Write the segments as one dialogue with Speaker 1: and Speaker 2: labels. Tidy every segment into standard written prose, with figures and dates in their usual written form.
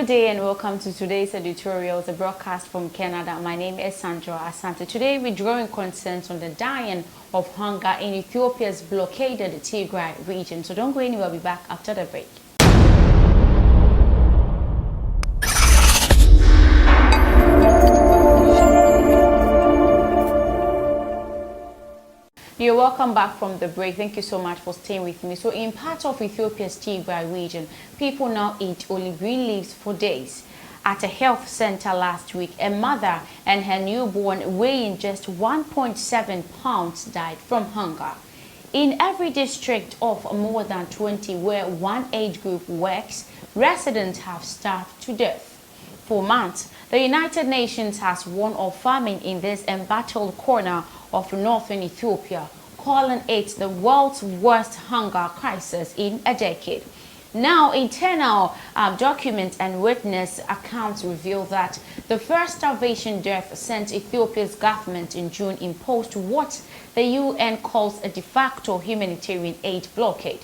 Speaker 1: Good day and welcome to today's editorial, the broadcast from Canada. My name is Sandra Asante. Today we're drawing concerns on the dying of hunger in Ethiopia's blockaded Tigray region. So don't go anywhere, we'll be back after the break. You're welcome back from the break. Thank you so much for staying with me. So in part of Ethiopia's Tigray region, people now eat only green leaves for days. At a health center last week, a mother and her newborn weighing just 1.7 pounds died from hunger. In every district of more than 20 where one age group works, residents have starved to death. For months, the United Nations has warned of famine in this embattled corner of northern Ethiopia, calling it the world's worst hunger crisis in a decade. Now, internal documents and witness accounts reveal that the first starvation death sent Ethiopia's government in June imposed what the UN calls a de facto humanitarian aid blockade.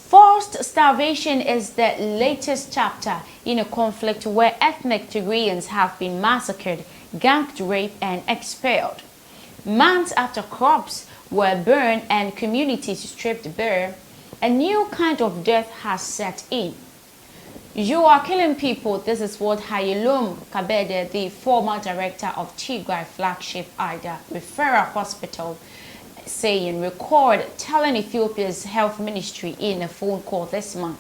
Speaker 1: Forced starvation is the latest chapter in a conflict where ethnic Tigrayans have been massacred, ganked, raped, and expelled. Months after crops were burned and communities stripped bare, a new kind of death has set in. You are killing people. This is what Hailum Kabede, the former director of Tigray flagship Ida Referral Hospital, saying, telling Ethiopia's health ministry in a phone call this month.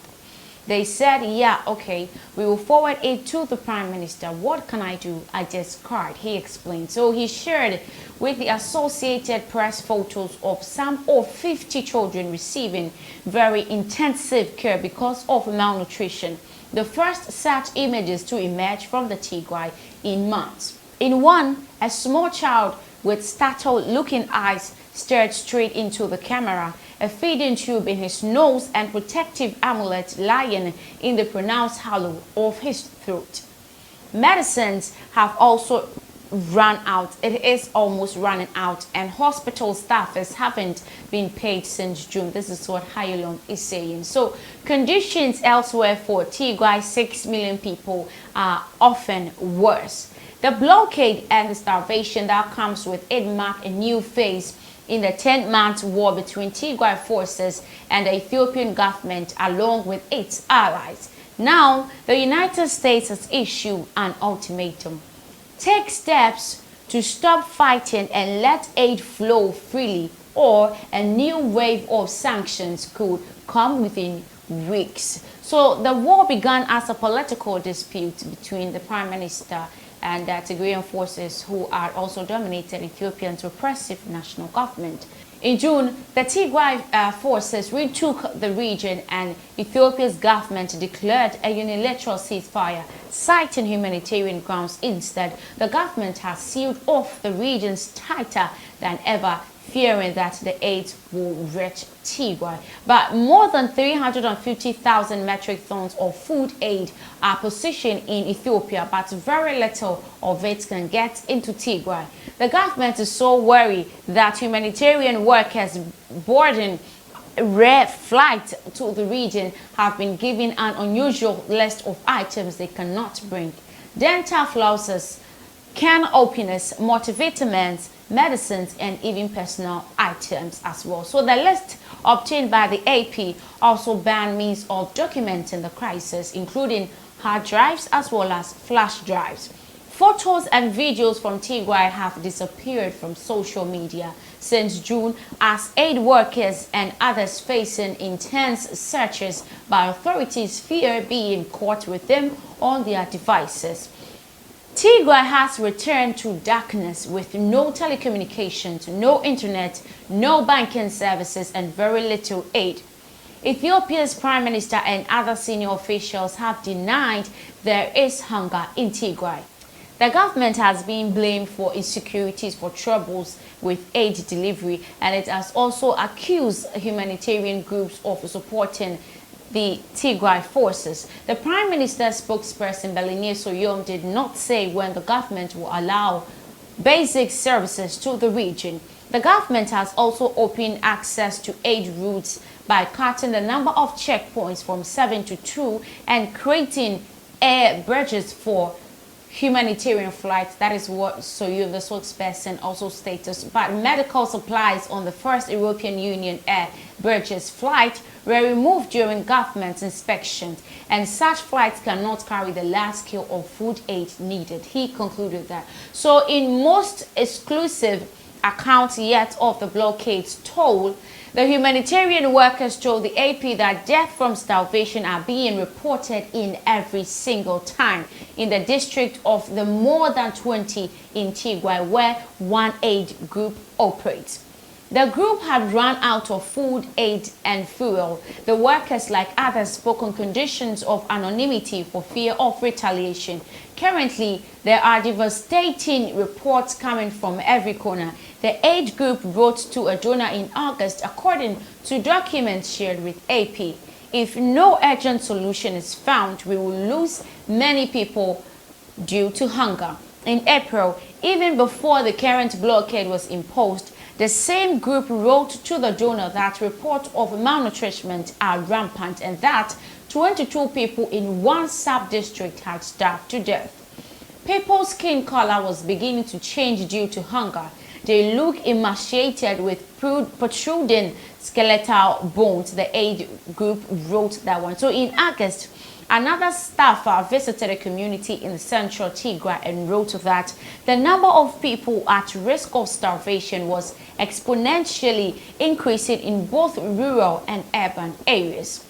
Speaker 1: They said, yeah, okay, we will forward it to the Prime Minister. What can I do? I just cried, he explained. So he shared with the Associated Press photos of some of 50 children receiving very intensive care because of malnutrition. The first such images to emerge from the Tigray in months. In one, a small child with startled-looking eyes stared straight into the camera, a feeding tube in his nose and protective amulet lying in the pronounced hollow of his throat. Medicines have also run out. It is almost running out, and hospital staffers haven't been paid since June. This is what Hayulon is saying. So conditions elsewhere for Tigray, 6 million people, are often worse. The blockade and the starvation that comes with it mark a new phase in the 10-month war between Tigray forces and the Ethiopian government along with its allies. Now, the United States has issued an ultimatum. Take steps to stop fighting and let aid flow freely, or a new wave of sanctions could come within weeks. So the war began as a political dispute between the Prime Minister and the Tigrayan forces, who are also dominated Ethiopia's repressive national government. In June, the Tigray forces retook the region and Ethiopia's government declared a unilateral ceasefire, citing humanitarian grounds. Instead, the government has sealed off the regions tighter than ever, fearing that the aid will reach Tigray. But more than 350,000 metric tons of food aid are positioned in Ethiopia, but very little of it can get into Tigray. The government is so worried that humanitarian workers boarding rare flights to the region have been given an unusual list of items they cannot bring. Dental flosses, can openers, multivitamins, medicines, and even personal items as well. So the list obtained by the AP also banned means of documenting the crisis, including hard drives as well as flash drives. Photos and videos from Tigray have disappeared from social media since June as aid workers and others facing intense searches by authorities fear being caught with them on their devices. Tigray has returned to darkness with no telecommunications, no internet, no banking services, and very little aid. Ethiopia's Prime Minister and other senior officials have denied there is hunger in Tigray. The government has been blamed for insecurities, for troubles with aid delivery, and it has also accused humanitarian groups of supporting the Tigray forces. The Prime Minister's spokesperson, Belinye Soyom, did not say when the government will allow basic services to the region. The government has also opened access to aid routes by cutting the number of checkpoints from 7 to 2 and creating air bridges for humanitarian flights. That is what Soyu, the spokesperson, also stated. But medical supplies on the first European Union air bridges flight were removed during government inspections, and such flights cannot carry the large scale of food aid needed. He concluded that. So in most exclusive accounts yet of the blockades told, the humanitarian workers told the AP that deaths from starvation are being reported in every single time in the district of the more than 20 in Tigray, where one aid group operates. The group had run out of food, aid, and fuel. The workers, like others, spoke on conditions of anonymity for fear of retaliation. Currently, there are devastating reports coming from every corner. The aid group wrote to a donor in August, according to documents shared with AP. If no urgent solution is found, we will lose many people due to hunger. In April, even before the current blockade was imposed, the same group wrote to the donor that reports of malnutrition are rampant and that 22 people in one sub-district had starved to death. People's skin color was beginning to change due to hunger. They look emaciated with protruding skeletal bones. The aid group wrote that one. So in August, another staffer visited a community in central Tigray and wrote that the number of people at risk of starvation was exponentially increasing in both rural and urban areas.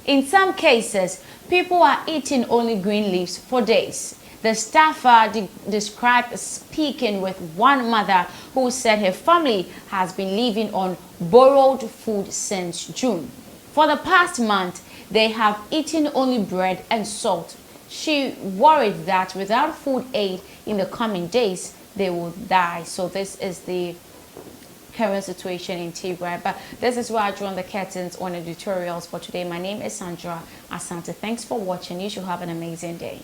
Speaker 1: In some cases, people are eating only green leaves for days. The staffer described speaking with one mother who said her family has been living on borrowed food since June. For the past month, they have eaten only bread and salt. She worried that without food aid in the coming days, they will die. So this is the current situation in Tigray. But this is where I draw the curtains on editorials for today. My name is Sandra Asante. Thanks for watching. You should have an amazing day.